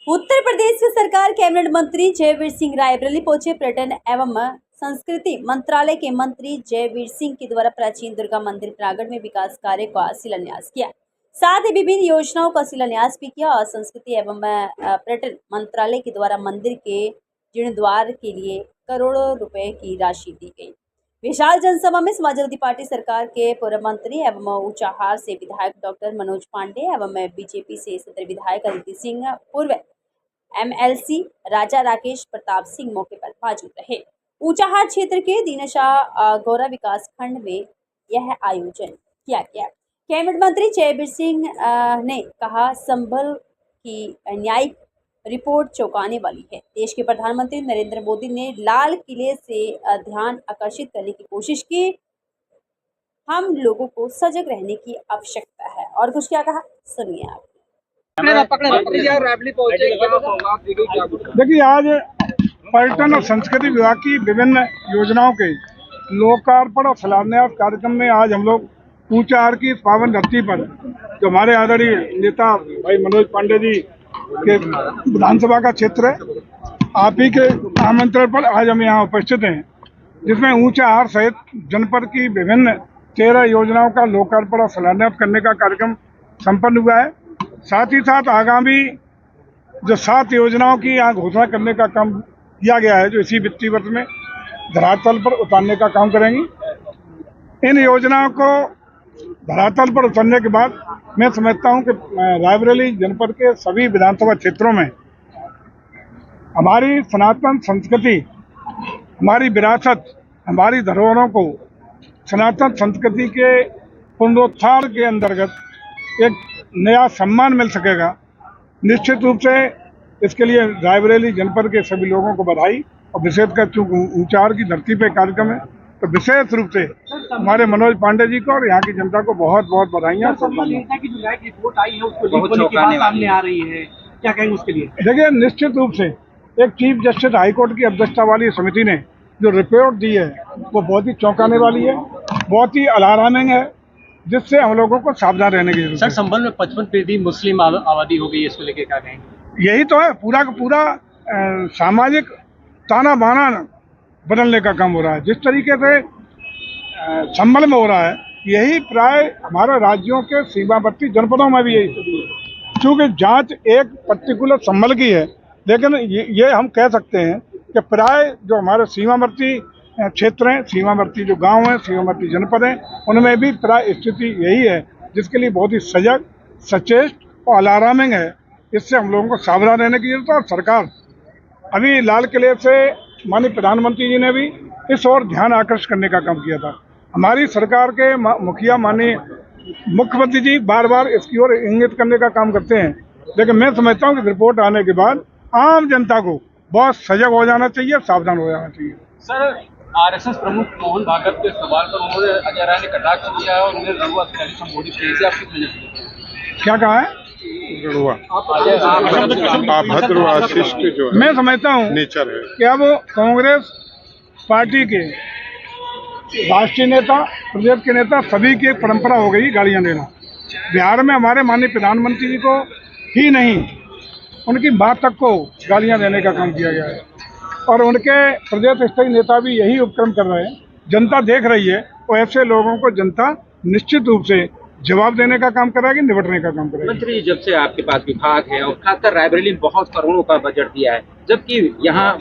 उत्तर प्रदेश की सरकार कैबिनेट मंत्री जयवीर सिंह रायबरेली पहुंचे। पर्यटन एवं संस्कृति मंत्रालय के मंत्री जयवीर सिंह के द्वारा प्राचीन दुर्गा मंदिर प्रांगण में विकास कार्य का शिलान्यास किया, साथ ही विभिन्न योजनाओं का शिलान्यास भी किया। और संस्कृति एवं पर्यटन मंत्रालय के द्वारा मंदिर के जीर्णोद्धार के लिए करोड़ों रुपए की राशि दी गई। विशाल जनसभा में समाजवादी पार्टी सरकार के पूर्व मंत्री एवं ऊंचाहार से विधायक डॉक्टर मनोज पांडे एवं बीजेपी से सदर विधायक अदिति सिंह, पूर्व एमएलसी राजा राकेश प्रताप सिंह मौके पर मौजूद रहे। ऊंचाहार क्षेत्र के दीनशाह गौरा विकास खंड में यह आयोजन किया गया। कैबिनेट मंत्री जयवीर सिंह ने कहा, संभल की न्यायिक रिपोर्ट चौंकाने वाली है। देश के प्रधानमंत्री नरेंद्र मोदी ने लाल किले से ध्यान आकर्षित करने की कोशिश की। हम लोगों को सजग रहने की आवश्यकता है। और कुछ क्या कहा, सुनिए आप। देखिए, आज पर्यटन और संस्कृति विभाग की विभिन्न योजनाओं के लोकार्पण और शिलान्यास कार्यक्रम में आज हम लोग ऊंचाहार की पावन धरती पर जो हमारे आदरणीय नेता भाई मनोज पांडे जी के विधानसभा का क्षेत्र है, आप ही के आमंत्रण पर आज हम यहाँ उपस्थित हैं, जिसमें ऊंचाहार सहित जनपद की विभिन्न 13 योजनाओं का लोकार्पण और शिलान्यास करने का कार्यक्रम संपन्न हुआ है। साथ ही साथ आगामी जो 7 योजनाओं की यहाँ घोषणा करने का काम किया गया है, जो इसी वित्तीय वर्ष में धरातल पर उतारने का काम करेंगी। इन योजनाओं को धरातल पर उतारने के बाद मैं समझता हूँ कि रायबरेली जनपद के सभी विधानसभा क्षेत्रों में हमारी सनातन संस्कृति, हमारी विरासत, हमारी धरोहरों को सनातन संस्कृति के पुनरुत्थान के अंतर्गत एक नया सम्मान मिल सकेगा। निश्चित रूप से इसके लिए रायबरेली जनपद के सभी लोगों को बधाई। और विशेषकर चूंकि ऊंचाहार की धरती पे कार्यक्रम है, तो विशेष रूप से हमारे मनोज पांडे जी को और यहाँ की जनता को बहुत बहुत बधाइयाँ। की जो नई रिपोर्ट आई है उसको लीक होने की बात सामने आ रही है, क्या कहेंगे उसके लिए? देखिए, निश्चित रूप से एक चीफ जस्टिस हाईकोर्ट की अध्यक्षता वाली समिति ने जो रिपोर्ट दी है वो बहुत ही चौंकाने वाली है, बहुत ही अलार्मिंग है, जिससे हम लोगों को सावधान रहने की जरूरत है। सर, संभल में 55% मुस्लिम आबादी हो गई है, इसको लेके क्या कहेंगे? यही तो है, पूरा का पूरा सामाजिक ताना बाना बदलने का काम हो रहा है। जिस तरीके से संभल में हो रहा है, यही प्राय हमारे राज्यों के सीमावर्ती जनपदों में भी यही। क्योंकि जांच एक पर्टिकुलर संभल की है, लेकिन ये हम कह सकते हैं कि प्राय जो हमारे सीमावर्ती क्षेत्र हैं, सीमावर्ती जो गांव हैं, सीमावर्ती जनपद हैं, उनमें भी प्राय स्थिति यही है, जिसके लिए बहुत ही सजग, सचेत और अलार्मिंग है। इससे हम लोगों को सावधान रहने की जरूरत है। और सरकार अभी लाल किले से माननीय प्रधानमंत्री जी ने भी इस ओर ध्यान आकर्षित करने का काम किया था। हमारी सरकार के मुखिया माननीय मुख्यमंत्री जी बार बार इसकी ओर इंगित करने का काम करते हैं, लेकिन मैं समझता हूँ कि रिपोर्ट आने के बाद आम जनता को बहुत सजग हो जाना चाहिए, सावधान हो जाना चाहिए। सर, आरएसएस प्रमुख मोहन भागवत के सवाल पर उन्होंने अजय राय ने कटाक्ष किया और उन्हें रघुआ अधिकारी संबोधित किया, इसे आप किस वजह से? क्या कहा है? अभद्र व अशिष्ट जो है, मैं समझता हूँ नेचर है कि अब कांग्रेस पार्टी के राष्ट्रीय नेता, प्रदेश के नेता सभी की एक परंपरा हो गई गालियां देना। बिहार में हमारे माननीय प्रधानमंत्री जी को ही नहीं, उनकी बात तक को गालियां देने का काम किया गया है। और उनके प्रदेश स्तरीय नेता भी यही उपक्रम कर रहे हैं। जनता देख रही है, और ऐसे लोगों को जनता निश्चित रूप से जवाब देने का काम करेगी, निपटने का काम करेगी। मंत्री, जब से आपके पास विभाग है और खासकर रायबरेली में बहुत करोड़ों का बजट दिया है, जबकि यहाँ